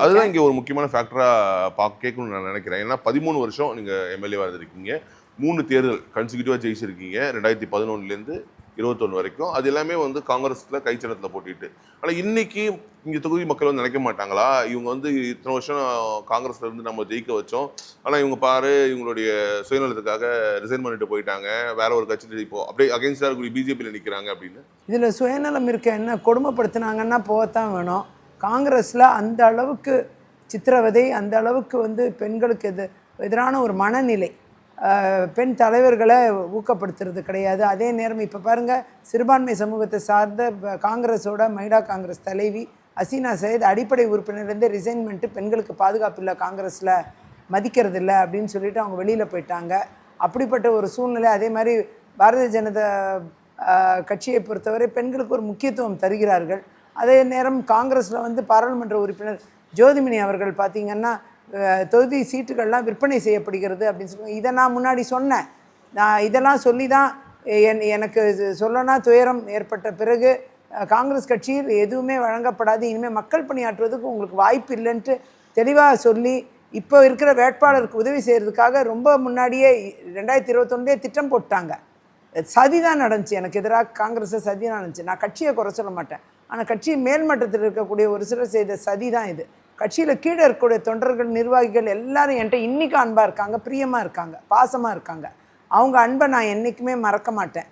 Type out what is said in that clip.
அதுதான் இங்கே ஒரு முக்கியமான ஃபேக்டராக கேட்கணும்னு நான் நினைக்கிறேன். ஏன்னா 13 வருஷம் நீங்கள் எம்எல்ஏவாக இருந்திருக்கீங்க. 3 தேர்தல் கன்சிக்யூட்டிவாக ஜெயிச்சிருக்கீங்க. 2011லேருந்து 21 வரைக்கும். அது எல்லாமே வந்து காங்கிரஸில் கைச்சனத்தில் போட்டிட்டு. ஆனால் இன்னைக்கு இங்கே தொகுதி மக்கள் வந்து நினைக்க மாட்டாங்களா? இவங்க வந்து இத்தனை வருஷம் காங்கிரஸில் இருந்து நம்ம ஜெயிக்க வச்சோம். ஆனால் இவங்க பாரு இவங்களுடைய சுயநலத்துக்காக ரிசைன் பண்ணிட்டு போயிட்டாங்க. வேற ஒரு கட்சி இப்போ அப்படியே அகைன்ஸ்டாக இருக்கக்கூடிய பிஜேபியில் நிற்கிறாங்க அப்படின்னு. இதில் சுயநலம் இருக்க என்ன கொடுமைப்படுத்தினாங்கன்னா போகத்தான் வேணும். காங்கிரஸில் அந்த அளவுக்கு சித்திரவதை, அந்த அளவுக்கு வந்து பெண்களுக்கு எதிரான ஒரு மனநிலை, பெண் தலைவர்களை ஊக்கப்படுத்துறது கிடையாது. அதே நேரம் இப்போ பாருங்கள், சிறுபான்மை சமூகத்தை சார்ந்த காங்கிரஸோட மகிழா காங்கிரஸ் தலைவி ஹசீனா சையத் அடிப்படை உறுப்பினர்லேருந்து ரிசைன்மெண்ட்டு, பெண்களுக்கு பாதுகாப்பு இல்லை, காங்கிரஸில் மதிக்கிறது இல்லை அப்படின்னு சொல்லிட்டு அவங்க வெளியில் போயிட்டாங்க. அப்படிப்பட்ட ஒரு சூழ்நிலை. அதே மாதிரி பாரதிய ஜனதா கட்சியை பொறுத்தவரை பெண்களுக்கு ஒரு முக்கியத்துவம் தருகிறார்கள். அதே நேரம் காங்கிரஸில் வந்து பாராளுமன்ற உறுப்பினர் ஜோதிமணி அவர்கள் பார்த்திங்கன்னா தொகுதி சீட்டுகள்லாம் விற்பனை செய்யப்படுகிறது அப்படின்னு சொல்லுவாங்க. இதை நான் முன்னாடி சொன்னேன். நான் இதெல்லாம் சொல்லி தான் எனக்கு சொல்லனா துயரம் ஏற்பட்ட பிறகு காங்கிரஸ் கட்சியில் எதுவுமே வழங்கப்படாது, இனிமேல் மக்கள் பணியாற்றுவதுக்கு உங்களுக்கு வாய்ப்பு இல்லைன்ட்டு தெளிவாக சொல்லி இப்போ இருக்கிற வேட்பாளருக்கு உதவி செய்கிறதுக்காக ரொம்ப முன்னாடியே 2021 திட்டம் போட்டாங்க. சதி தான் நடந்துச்சு. எனக்கு எதிராக காங்கிரஸை சதி தான் நடந்துச்சு. நான் கட்சியை குறை சொல்ல மாட்டேன். ஆனால் கட்சியின் மேல்மட்டத்தில் இருக்கக்கூடிய ஒரு சிலர் செய்த சதி தான் இது. கட்சியில் கீழே இருக்கக்கூடிய தொண்டர்கள், நிர்வாகிகள் எல்லாரும் என்கிட்ட இன்றைக்கும் அன்பாக இருக்காங்க, பிரியமாக இருக்காங்க, பாசமாக இருக்காங்க. அவங்க அன்பை நான் என்றைக்குமே மறக்க மாட்டேன்.